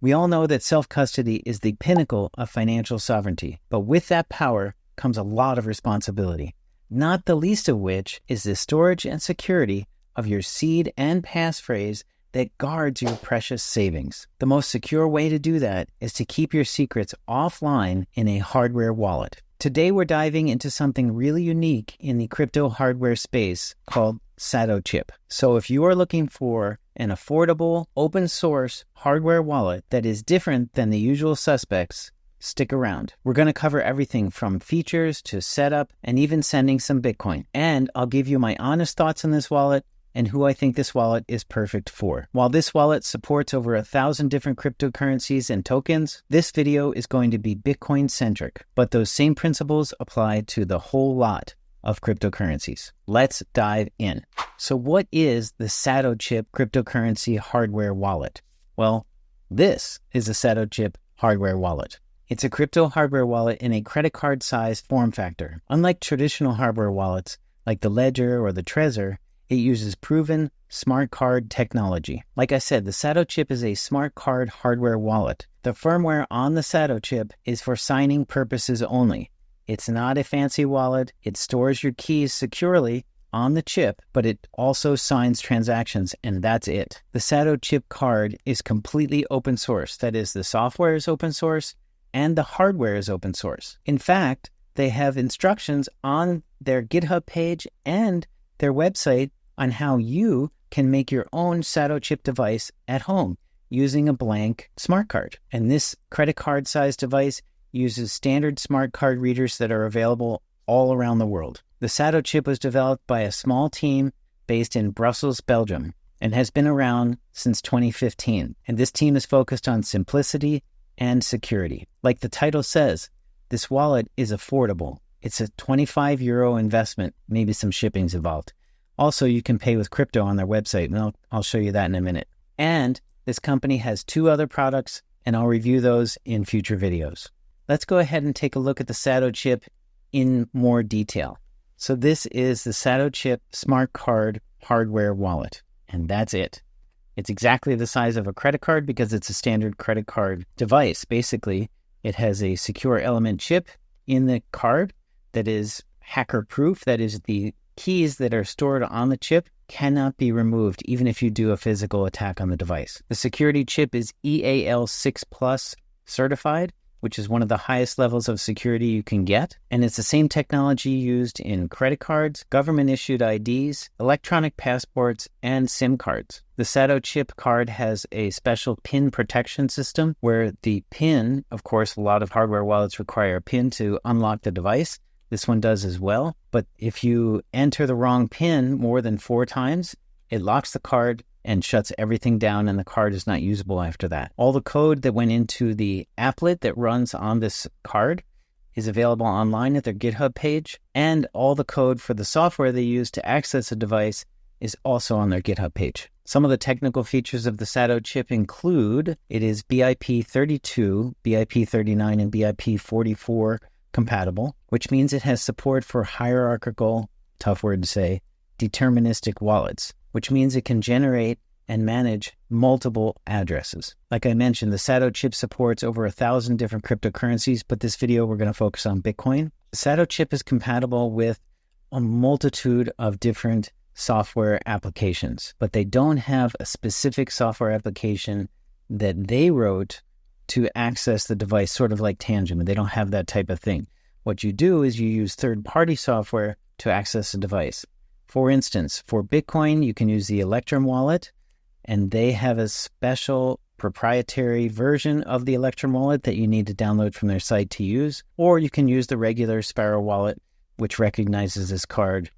We all know that self-custody is the pinnacle of financial sovereignty, but with that power comes a lot of responsibility, not the least of which is the storage and security of your seed and passphrase that guards your precious savings. The most secure way to do that is to keep your secrets offline in a hardware wallet. Today, we're diving into something really unique in the crypto hardware space called Satochip. So if you are looking for an affordable, open source hardware wallet that is different than the usual suspects, stick around. We're going to cover everything from features to setup and even sending some Bitcoin. And I'll give you my honest thoughts on this wallet and who I think this wallet is perfect for. While this wallet supports over 1,000 different cryptocurrencies and tokens, this video is going to be Bitcoin-centric, but those same principles apply to the whole lot of cryptocurrencies. Let's dive in. So what is the Satochip cryptocurrency hardware wallet? Well, this is a Satochip hardware wallet. It's a crypto hardware wallet in a credit card-sized form factor. Unlike traditional hardware wallets like the Ledger or the Trezor, it uses proven smart card technology. Like I said, the Satochip is a smart card hardware wallet. The firmware on the Satochip is for signing purposes only. It's not a fancy wallet. It stores your keys securely on the chip, but it also signs transactions, and that's it. The Satochip card is completely open source. That is, the software is open source and the hardware is open source. In fact, they have instructions on their GitHub page and their website on how you can make your own Satochip device at home using a blank smart card. And this credit card sized device uses standard smart card readers that are available all around the world. The Satochip was developed by a small team based in Brussels, Belgium, and has been around since 2015. And this team is focused on simplicity and security. Like the title says, this wallet is affordable. It's a €25 investment, maybe some shipping's involved. Also, you can pay with crypto on their website, and I'll show you that in a minute. And this company has 2 other products, and I'll review those in future videos. Let's go ahead and take a look at the Satochip in more detail. So this is the Satochip Smartcard hardware wallet, and that's it. It's exactly the size of a credit card because it's a standard credit card device. Basically, it has a secure element chip in the card that is hacker-proof. That is, the keys that are stored on the chip cannot be removed, even if you do a physical attack on the device. The security chip is EAL6+ certified, which is one of the highest levels of security you can get. And it's the same technology used in credit cards, government-issued IDs, electronic passports, and SIM cards. The Satochip card has a special PIN protection system where the PIN, of course, a lot of hardware wallets require a PIN to unlock the device. This one does as well. But if you enter the wrong PIN more than 4 times, it locks the card and shuts everything down, and the card is not usable after that. All the code that went into the applet that runs on this card is available online at their GitHub page, and all the code for the software they use to access the device is also on their GitHub page. Some of the technical features of the Satochip include it is BIP32, BIP39, and BIP44 compatible, which means it has support for hierarchical, tough word to say, deterministic wallets, which means it can generate and manage multiple addresses. Like I mentioned, the Satochip supports over 1,000 different cryptocurrencies, but this video we're going to focus on Bitcoin. The Satochip is compatible with a multitude of different software applications, but they don't have a specific software application that they wrote to access the device, sort of like Tangent. They don't have that type of thing. What you do is you use third-party software to access the device. For instance, for Bitcoin, you can use the Electrum wallet, and they have a special proprietary version of the Electrum wallet that you need to download from their site to use, or you can use the regular Sparrow wallet, which recognizes this card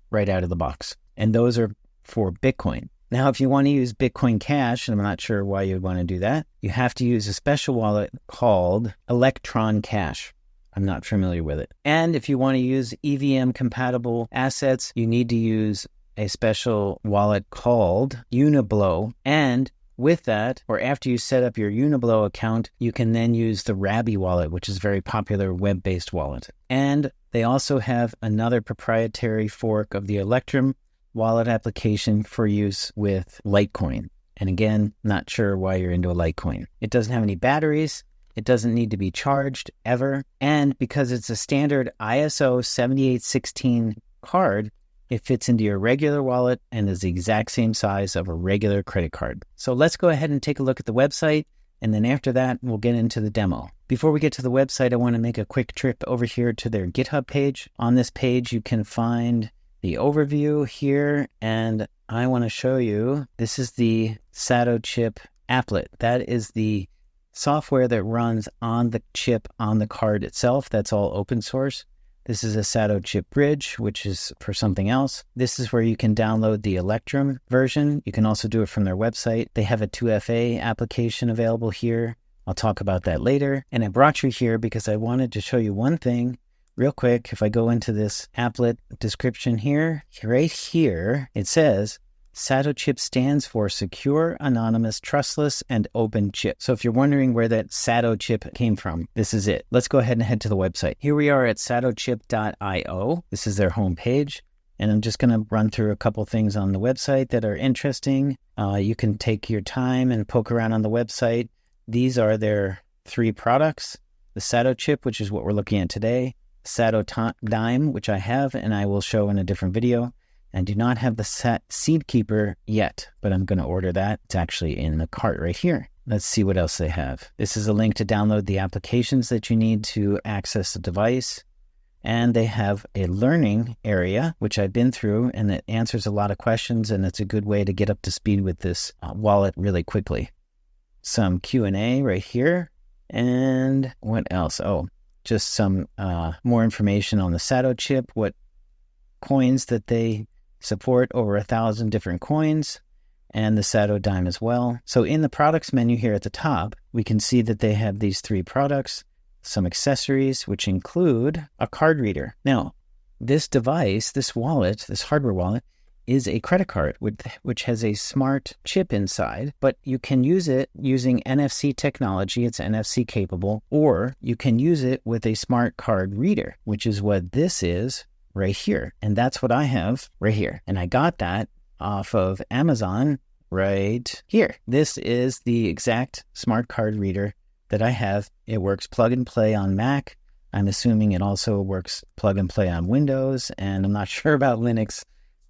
right out of the box. And those are for Bitcoin. Now, if you want to use Bitcoin Cash, and I'm not sure why you'd want to do that, you have to use a special wallet called Electron Cash. I'm not familiar with it. And if you want to use EVM-compatible assets, you need to use a special wallet called Uniblow. And with that, or after you set up your Uniblow account, you can then use the Rabby wallet, which is a very popular web-based wallet. And they also have another proprietary fork of the Electrum wallet application for use with Litecoin. And again, not sure why you're into a Litecoin. It doesn't have any batteries. It doesn't need to be charged ever. And because it's a standard ISO 7816 card, it fits into your regular wallet and is the exact same size of a regular credit card. So let's go ahead and take a look at the website. And then after that, we'll get into the demo. Before we get to the website, I want to make a quick trip over here to their GitHub page. On this page, you can find the overview here, and I want to show you, this is the Satochip applet. That is the software that runs on the chip on the card itself. That's all open source. This is a Satochip bridge, which is for something else. This is where you can download the Electrum version. You can also do it from their website. They have a 2FA application available here. I'll talk about that later. And I brought you here because I wanted to show you one thing real quick. If I go into this applet description here, right here, it says, Satochip stands for Secure, Anonymous, Trustless, and Open Chip. So if you're wondering where that Satochip came from, this is it. Let's go ahead and head to the website. Here we are at satochip.io. This is their homepage. And I'm just going to run through a couple things on the website that are interesting. You can take your time and poke around on the website. These are their 3 products. The Satochip, which is what we're looking at today. Satodime, which I have and I will show in a different video. I do not have the Seed Keeper yet, but I'm going to order that. It's actually in the cart right here. Let's see what else they have. This is a link to download the applications that you need to access the device. And they have a learning area, which I've been through, and it answers a lot of questions, and it's a good way to get up to speed with this wallet really quickly. Some Q&A right here. And what else? Oh, just some more information on the Satochip, what coins that they support, over 1,000 different coins, and the Satodime as well. So in the products menu here at the top, we can see that they have these 3 products, some accessories, which include a card reader. Now, this device, this wallet, this hardware wallet, is a credit card which has a smart chip inside, but you can use it using NFC technology. It's NFC capable, or you can use it with a smart card reader, which is what this is right here. And that's what I have right here. And I got that off of Amazon right here. This is the exact smart card reader that I have. It works plug and play on Mac. I'm assuming it also works plug and play on Windows, and I'm not sure about Linux.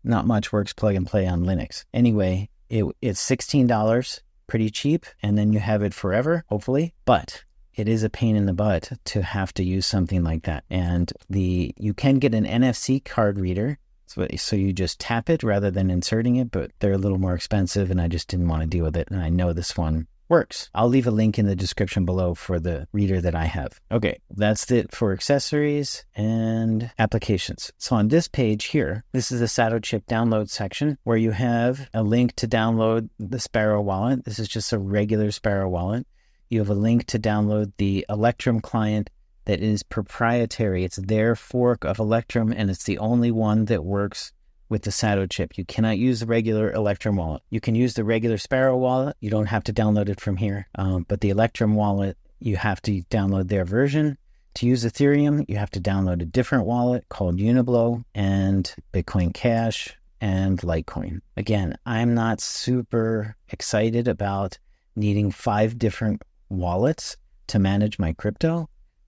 Not much works plug and play on Linux. Anyway, it's $16, pretty cheap, and then you have it forever, hopefully. But it is a pain in the butt to have to use something like that. And you can get an NFC card reader, so you just tap it rather than inserting it, but they're a little more expensive, and I just didn't want to deal with it. And I know this one works. I'll leave a link in the description below for the reader that I have. Okay, that's it for accessories and applications. So on this page here, this is the Satochip download section where you have a link to download the Sparrow wallet. This is just a regular Sparrow wallet. You have a link to download the Electrum client that is proprietary. It's their fork of Electrum, and it's the only one that works with the Satochip. You cannot use the regular Electrum wallet. You can use the regular Sparrow wallet. You don't have to download it from here. But the Electrum wallet, you have to download their version. To use Ethereum, you have to download a different wallet called Uniblow and Bitcoin Cash and Litecoin. Again, I'm not super excited about needing 5 different wallets to manage my crypto,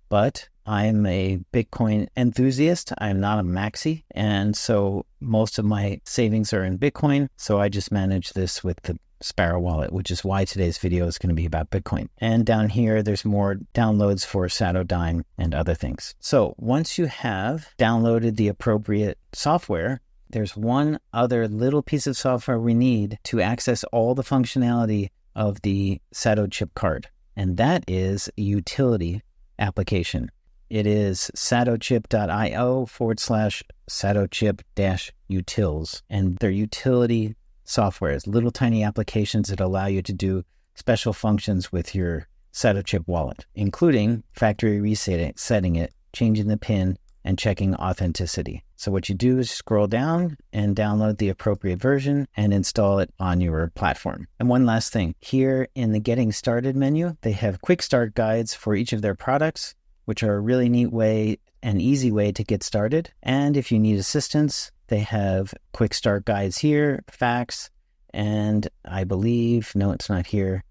but I'm a Bitcoin enthusiast. I'm not a maxi. And so most of my savings are in Bitcoin. So I just manage this with the Sparrow wallet, which is why today's video is going to be about Bitcoin. And down here, there's more downloads for Satodime and other things. So once you have downloaded the appropriate software, there's one other little piece of software we need to access all the functionality of the Satochip card. And that is a utility application. It is satochip.io/satochip-utils. And they're utility softwares, little tiny applications that allow you to do special functions with your Satochip wallet, including factory resetting it, changing the PIN, and checking authenticity. So what you do is scroll down and download the appropriate version and install it on your platform. And one last thing, here in the Getting Started menu, they have quick start guides for each of their products, which are a really neat way, an easy way to get started. And if you need assistance, they have quick start guides here, facts, And I believe, no, it's not here.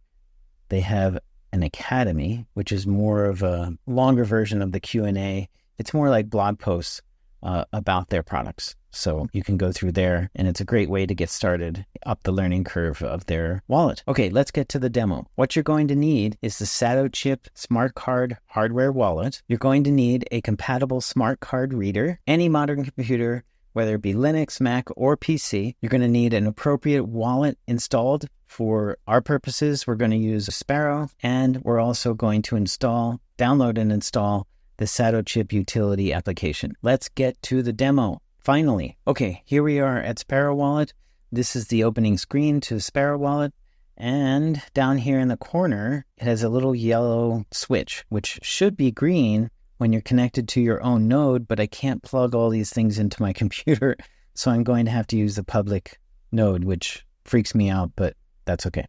They have an academy, which is more of a longer version of the Q&A. It's more like blog posts about their products. So you can go through there, and it's a great way to get started up the learning curve of their wallet. Okay, let's get to the demo. What you're going to need is the Satochip Smartcard hardware wallet. You're going to need a compatible smart card reader, any modern computer, whether it be Linux, Mac, or PC. You're going to need an appropriate wallet installed. For our purposes, we're going to use Sparrow, and we're also going to download and install the Satochip utility application. Let's get to the demo. Finally, okay, here we are at Sparrow Wallet. This is the opening screen to Sparrow Wallet. And down here in the corner, it has a little yellow switch, which should be green when you're connected to your own node, but I can't plug all these things into my computer, so I'm going to have to use the public node, which freaks me out, but that's okay,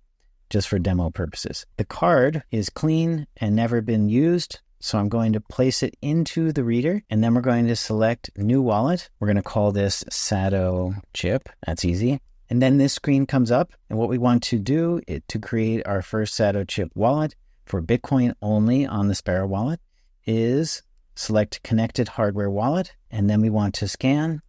just for demo purposes. The card is clean and never been used, so I'm going to place it into the reader, and then we're going to select New Wallet. We're going to call this Satochip. That's easy. And then this screen comes up, and what we want to do is to create our first Satochip wallet for Bitcoin only on the Sparrow wallet is select Connected Hardware Wallet, and then we want to scan,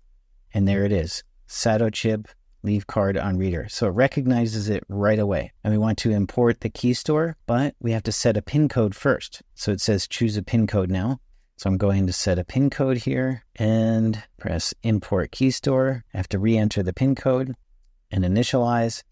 and there it is, Satochip Leave Card on Reader. So it recognizes it right away. And we want to import the key store, but we have to set a PIN code first. So it says choose a PIN code now. So I'm going to set a PIN code here and press import key store. I have to re-enter the PIN code and initialize.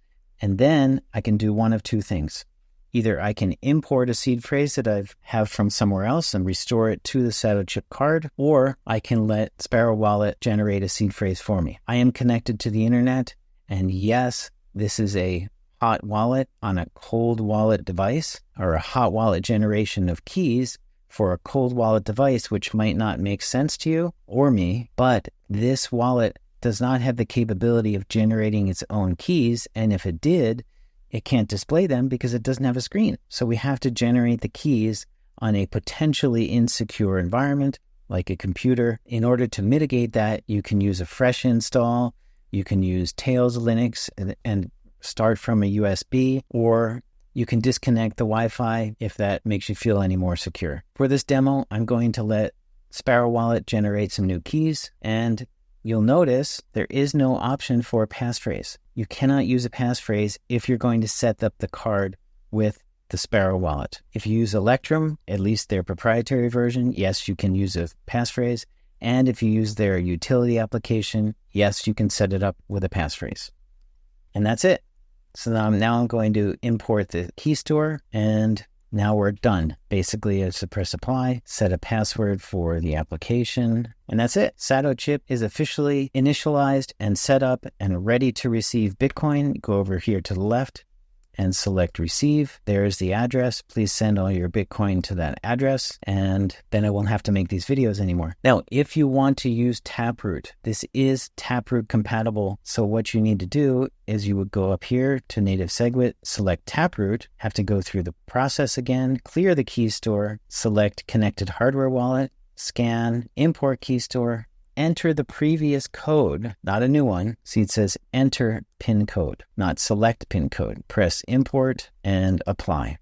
And then I can do one of two things. Either I can import a seed phrase that I have from somewhere else and restore it to the Satochip card, or I can let Sparrow Wallet generate a seed phrase for me. I am connected to the internet, and yes, this is a hot wallet on a cold wallet device, or a hot wallet generation of keys for a cold wallet device, which might not make sense to you or me, but this wallet does not have the capability of generating its own keys, and if it did, it can't display them because it doesn't have a screen. So we have to generate the keys on a potentially insecure environment like a computer. In order to mitigate that, you can use a fresh install, you can use Tails Linux and start from a USB, or you can disconnect the Wi-Fi if that makes you feel any more secure. For this demo, I'm going to let Sparrow Wallet generate some new keys, and you'll notice there is no option for a passphrase. You cannot use a passphrase if you're going to set up the card with the Sparrow Wallet. If you use Electrum, at least their proprietary version, yes, you can use a passphrase. And if you use their utility application, yes, you can set it up with a passphrase. And that's it. So now I'm going to import the key store, and now we're done. Basically, it's to press apply, set a password for the application, and that's it. Satochip is officially initialized and set up and ready to receive Bitcoin. Go over here to the left and select receive. There's the address. Please send all your Bitcoin to that address, and then I won't have to make these videos anymore. Now, if you want to use Taproot, this is Taproot compatible. So what you need to do is you would go up here to native SegWit, select Taproot, have to go through the process again, clear the key store, select connected hardware wallet, scan, import key store, enter the previous code, not a new one. See, it says enter PIN code, not select PIN code. Press import and apply.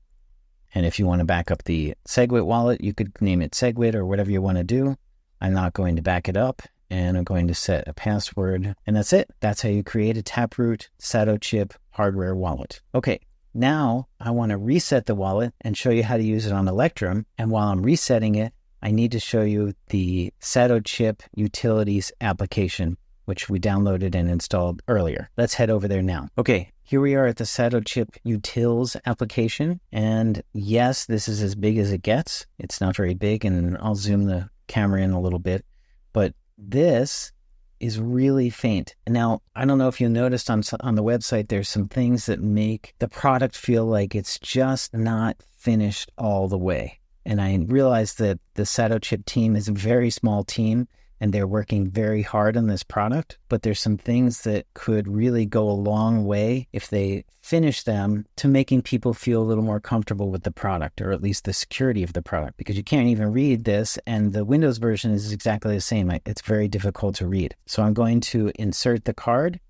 And if you want to back up the SegWit wallet, you could name it SegWit or whatever you want to do. I'm not going to back it up, and I'm going to set a password, and that's it. That's how you create a Taproot Satochip hardware wallet. Okay, now I want to reset the wallet and show you how to use it on Electrum. And while I'm resetting it, I need to show you the Satochip Utilities application, which we downloaded and installed earlier. Let's head over there now. Okay, here we are at the Satochip Utils application. And yes, this is as big as it gets. It's not very big, and I'll zoom the camera in a little bit. But this is really faint. Now, I don't know if you noticed on the website, there's some things that make the product feel like it's just not finished all the way. And I realized that the Satochip team is a very small team, and they're working very hard on this product, but there's some things that could really go a long way if they finish them to making people feel a little more comfortable with the product, or at least the security of the product, because you can't even read this, and the Windows version is exactly the same. It's very difficult to read. So I'm going to insert the card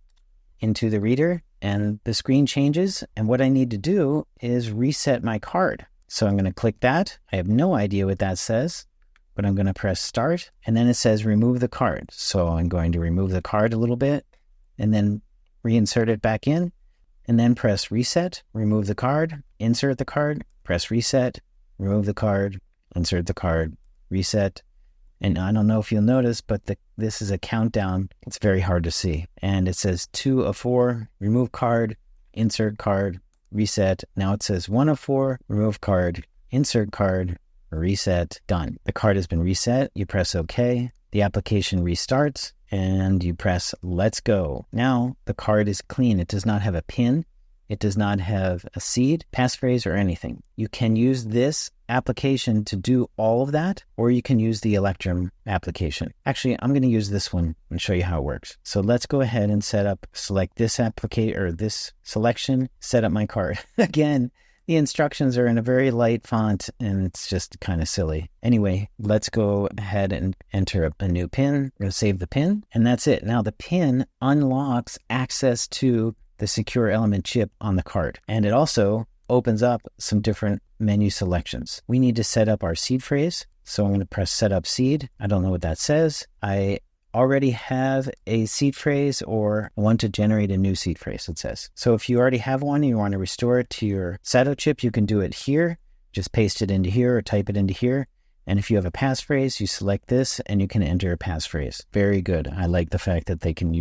into the reader, and the screen changes. And what I need to do is reset my card. So I'm going to click that. I have no idea what that says, but I'm going to press start. And then it says remove the card. So I'm going to remove the card a little bit and then reinsert it back in, and then press reset, remove the card, insert the card, press reset, remove the card, insert the card, reset. And I don't know if you'll notice, but this is a countdown. It's very hard to see. And it says 2 of 4, remove card, insert card, reset. Now it says 1 of 4, remove card, insert card, reset, done. The card has been reset. You press OK. The application restarts and you press let's go. Now the card is clean. It does not have a pin. It does not have a seed, passphrase, or anything. You can use this application to do all of that, or you can use the Electrum application. Actually, I'm going to use this one and show you how it works. So let's go ahead and select this application or this selection, set up my card. Again, the instructions are in a very light font and it's just kind of silly. Anyway, let's go ahead and enter a new PIN. I'm going to save the PIN and that's it. Now the PIN unlocks access to the secure element chip on the card. And it also opens up some different menu selections. We need to set up our seed phrase. So I'm going to press set up seed. I don't know what that says. I already have a seed phrase or want to generate a new seed phrase, it says. So if you already have one and you want to restore it to your Satochip, you can do it here. Just paste it into here or type it into here. And if you have a passphrase, you select this and you can enter a passphrase. Very good. I like the fact that you can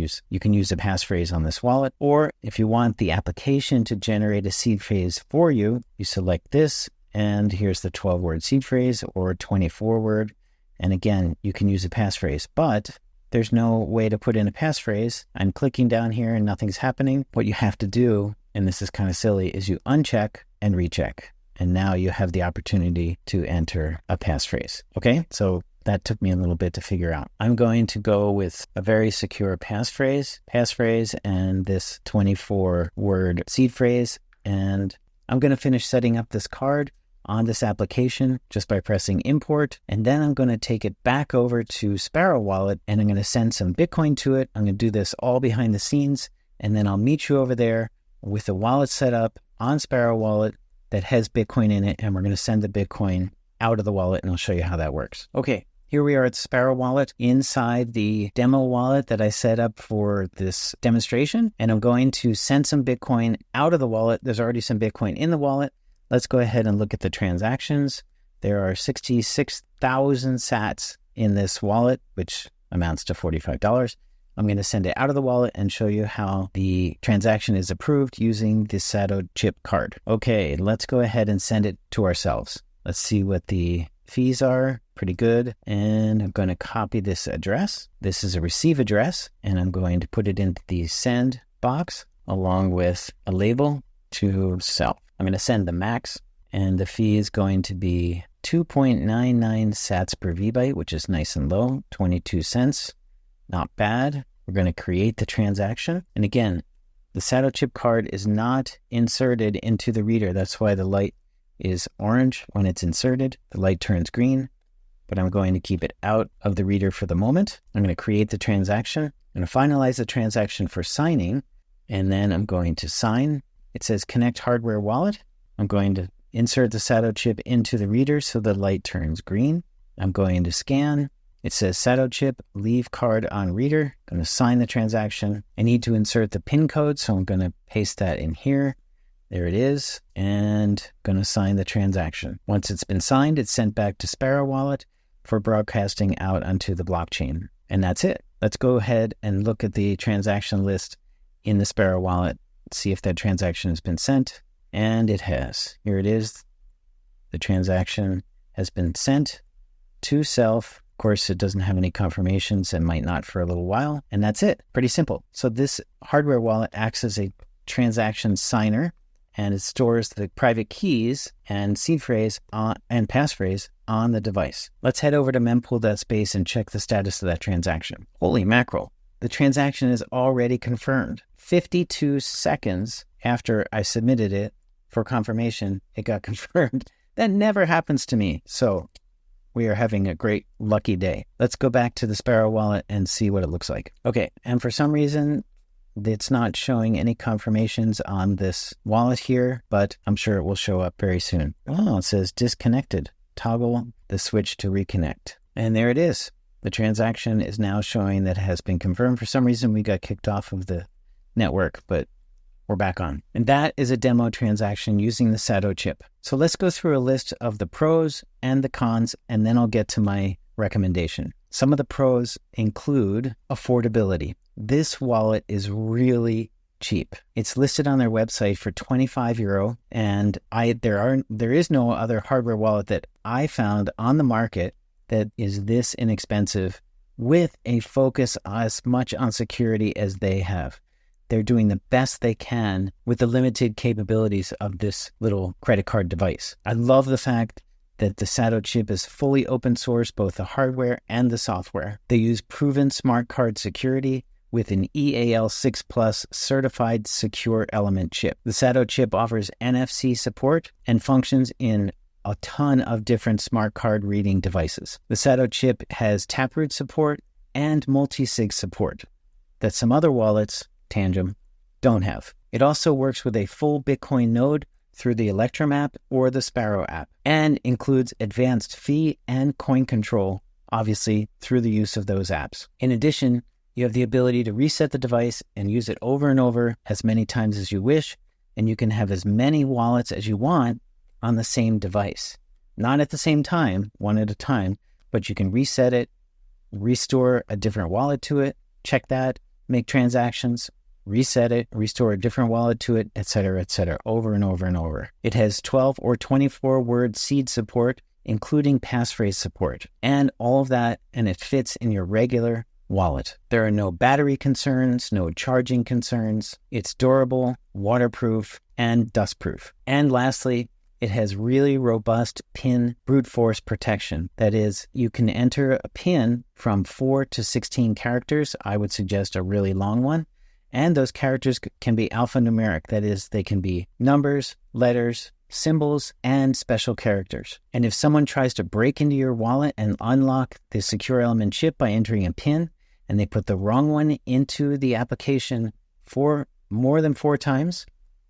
use a passphrase on this wallet. Or if you want the application to generate a seed phrase for you, you select this and here's the 12-word seed phrase or 24-word. And again, you can use a passphrase, but there's no way to put in a passphrase. I'm clicking down here and nothing's happening. What you have to do, and this is kind of silly, is you uncheck and recheck. And now you have the opportunity to enter a passphrase. Okay, so that took me a little bit to figure out. I'm going to go with a very secure passphrase, and this 24-word seed phrase. And I'm going to finish setting up this card on this application just by pressing import. And then I'm going to take it back over to Sparrow Wallet and I'm going to send some Bitcoin to it. I'm going to do this all behind the scenes. And then I'll meet you over there with the wallet set up on Sparrow Wallet that has Bitcoin in it, and we're going to send the Bitcoin out of the wallet, and I'll show you how that works. Okay, here we are at Sparrow Wallet inside the demo wallet that I set up for this demonstration, and I'm going to send some Bitcoin out of the wallet. There's already some Bitcoin in the wallet. Let's go ahead and look at the transactions. There are 66,000 sats in this wallet, which amounts to $45. I'm going to send it out of the wallet and show you how the transaction is approved using the Satochip card. Okay, let's go ahead and send it to ourselves. Let's see what the fees are. Pretty good. And I'm going to copy this address. This is a receive address, and I'm going to put it into the send box along with a label to self. I'm going to send the max, and the fee is going to be 2.99 sats per VByte, which is nice and low, 22 cents. Not bad. We're going to create the transaction. And again, the Satochip card is not inserted into the reader. That's why the light is orange when it's inserted. The light turns green, but I'm going to keep it out of the reader for the moment. I'm going to create the transaction. I'm going to finalize the transaction for signing, and then I'm going to sign. It says connect hardware wallet. I'm going to insert the Satochip into the reader so the light turns green. I'm going to scan. It says Satochip, leave card on reader. I'm going to sign the transaction. I need to insert the PIN code, so I'm going to paste that in here. There it is. And I'm going to sign the transaction. Once it's been signed, it's sent back to Sparrow Wallet for broadcasting out onto the blockchain. And that's it. Let's go ahead and look at the transaction list in the Sparrow Wallet, see if that transaction has been sent. And it has. Here it is. The transaction has been sent to self. Of course, it doesn't have any confirmations and might not for a little while. And that's it. Pretty simple. So this hardware wallet acts as a transaction signer, and it stores the private keys and seed phrase and passphrase on the device. Let's head over to mempool.space and check the status of that transaction. Holy mackerel. The transaction is already confirmed. 52 seconds after I submitted it for confirmation, it got confirmed. That never happens to me. So we are having a great lucky day. Let's go back to the Sparrow wallet and see what it looks like. Okay, and for some reason, It's not showing any confirmations on this wallet here, but I'm sure it will show up very soon. Oh, it says disconnected. Toggle the switch to reconnect. And there it is. The transaction is now showing that it has been confirmed. For some reason, we got kicked off of the network, but we're back on. And that is a demo transaction using the Satochip. So let's go through a list of the pros and the cons, and then I'll get to my recommendation. Some of the pros include affordability. This wallet is really cheap. It's listed on their website for €25, and there is no other hardware wallet that I found on the market that is this inexpensive with a focus as much on security as they have. They're doing the best they can with the limited capabilities of this little credit card device. I love the fact that the Satochip is fully open source, both the hardware and the software. They use proven smart card security with an EAL6+ certified secure element chip. The Satochip offers NFC support and functions in a ton of different smart card reading devices. The Satochip has Taproot support and multi-sig support that some other wallets, Tangem, don't have. It also works with a full Bitcoin node through the Electrum app or the Sparrow app, and includes advanced fee and coin control, obviously through the use of those apps. In addition, you have the ability to reset the device and use it over and over as many times as you wish, and you can have as many wallets as you want on the same device. Not at the same time, one at a time, but you can reset it, restore a different wallet to it, check that, make transactions, reset it, restore a different wallet to it, etc., over and over and over. It has 12 or 24 word seed support, including passphrase support, and all of that, and it fits in your regular wallet. There are no battery concerns, no charging concerns. It's durable, waterproof, and dustproof. And lastly, it has really robust PIN brute force protection. That is, you can enter a PIN from 4 to 16 characters. I would suggest a really long one. And those characters can be alphanumeric. That is, they can be numbers, letters, symbols, and special characters. And if someone tries to break into your wallet and unlock the secure element chip by entering a PIN, and they put the wrong one into the application for more than 4 times,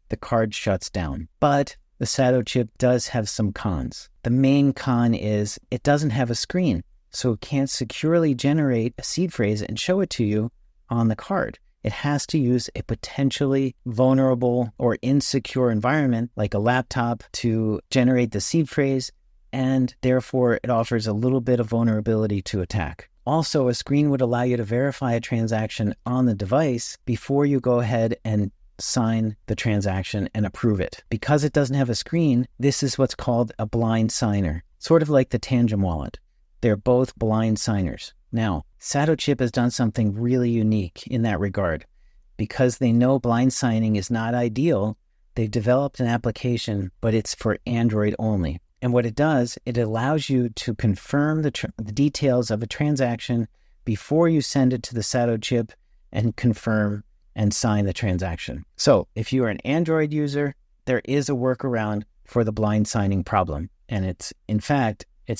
the card shuts down. But the Satochip does have some cons. The main con is it doesn't have a screen, so it can't securely generate a seed phrase and show it to you on the card. It has to use a potentially vulnerable or insecure environment like a laptop to generate the seed phrase, and therefore it offers a little bit of vulnerability to attack. Also, a screen would allow you to verify a transaction on the device before you go ahead and sign the transaction and approve it. Because it doesn't have a screen, this is what's called a blind signer, sort of like the Tangem wallet. They're both blind signers. Now, Satochip has done something really unique in that regard. Because they know blind signing is not ideal, they've developed an application, but it's for Android only. And what it does, it allows you to confirm the details of a transaction before you send it to the Satochip and confirm and sign the transaction. So if you are an Android user, there is a workaround for the blind signing problem. And it's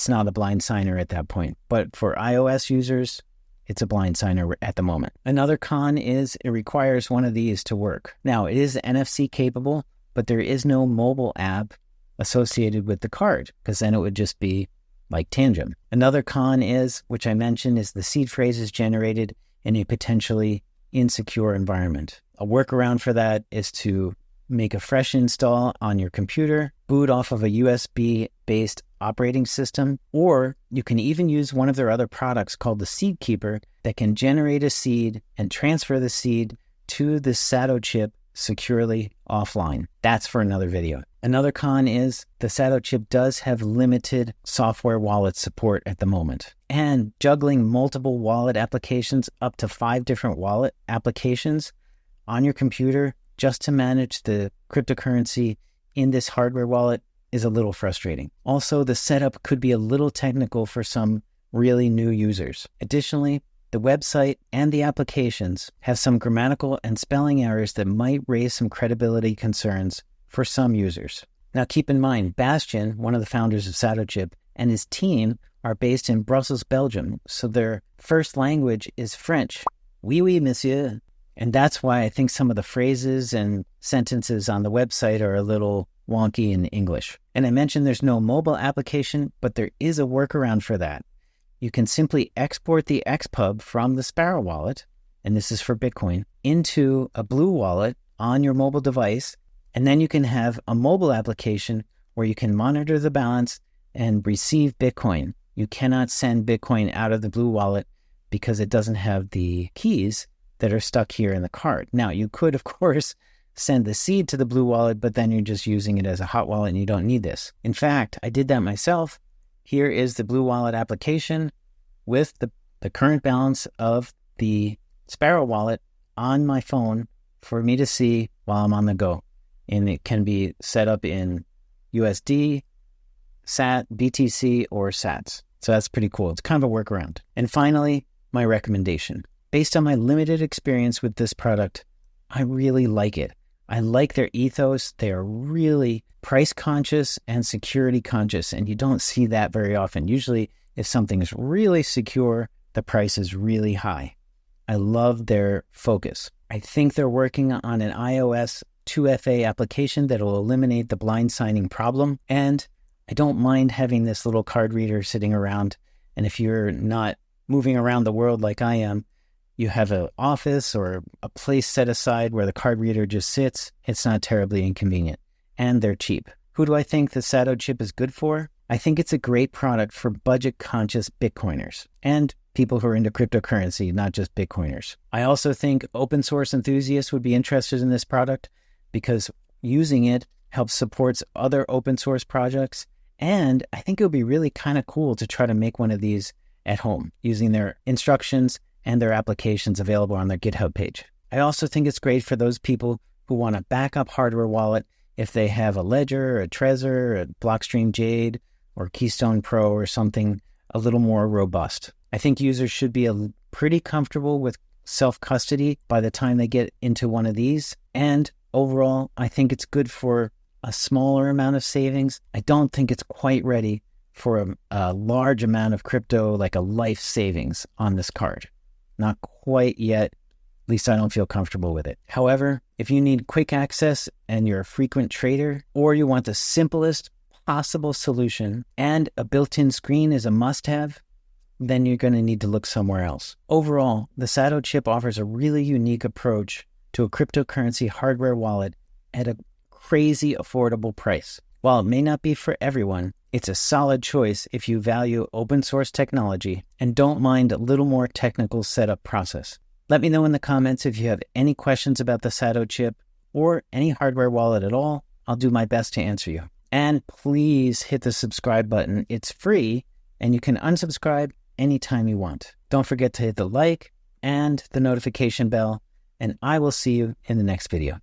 not a blind signer at that point. But for iOS users, it's a blind signer at the moment. Another con is it requires one of these to work. Now, it is NFC capable, but there is no mobile app associated with the card, because then it would just be like Tangem. Another con is, which I mentioned, is the seed phrase is generated in a potentially insecure environment. A workaround for that is to make a fresh install on your computer, boot off of a USB-based operating system, or you can even use one of their other products called the Seed Keeper that can generate a seed and transfer the seed to the Satochip securely offline. That's for another video. Another con is the Satochip does have limited software wallet support at the moment. And juggling multiple wallet applications, up to 5 different wallet applications on your computer just to manage the cryptocurrency in this hardware wallet is a little frustrating. Also, the setup could be a little technical for some really new users. Additionally, the website and the applications have some grammatical and spelling errors that might raise some credibility concerns for some users. Now, keep in mind, Bastian, one of the founders of Satochip, and his team are based in Brussels, Belgium, so their first language is French. Oui, oui, monsieur. And that's why I think some of the phrases and sentences on the website are a little wonky in English. And I mentioned there's no mobile application, but there is a workaround for that. You can simply export the XPub from the Sparrow wallet, and this is for Bitcoin, into a Blue wallet on your mobile device, and then you can have a mobile application where you can monitor the balance and receive Bitcoin. You cannot send Bitcoin out of the Blue wallet because it doesn't have the keys that are stuck here in the card. Now, you could, of course, send the seed to the Blue wallet, but then you're just using it as a hot wallet and you don't need this. In fact, I did that myself. Here is the Blue wallet application with the current balance of the Sparrow wallet on my phone for me to see while I'm on the go. And it can be set up in USD, SAT, BTC, or SATs. So that's pretty cool. It's kind of a workaround. And finally, my recommendation. Based on my limited experience with this product, I really like it. I like their ethos. They are really price conscious and security conscious, and you don't see that very often. Usually, if something is really secure, the price is really high. I love their focus. I think they're working on an iOS 2FA application that will eliminate the blind signing problem, and I don't mind having this little card reader sitting around. And if you're not moving around the world like I am, you have an office or a place set aside where the card reader just sits. It's not terribly inconvenient. And they're cheap. Who do I think the Satochip is good for? I think it's a great product for budget-conscious Bitcoiners and people who are into cryptocurrency, not just Bitcoiners. I also think open source enthusiasts would be interested in this product because using it helps support other open source projects. And I think it would be really kind of cool to try to make one of these at home using their instructions and their applications available on their GitHub page. I also think it's great for those people who want a backup hardware wallet if they have a Ledger, a Trezor, a Blockstream Jade, or Keystone Pro or something a little more robust. I think users should be pretty comfortable with self-custody by the time they get into one of these. And overall, I think it's good for a smaller amount of savings. I don't think it's quite ready for a large amount of crypto, like a life savings on this card. Not quite yet. At least I don't feel comfortable with it. However, if you need quick access and you're a frequent trader, or you want the simplest possible solution and a built-in screen is a must-have, then you're going to need to look somewhere else. Overall, the Satochip offers a really unique approach to a cryptocurrency hardware wallet at a crazy affordable price. While it may not be for everyone, it's a solid choice if you value open source technology and don't mind a little more technical setup process. Let me know in the comments if you have any questions about the Satochip or any hardware wallet at all. I'll do my best to answer you. And please hit the subscribe button. It's free and you can unsubscribe anytime you want. Don't forget to hit the like and the notification bell, and I will see you in the next video.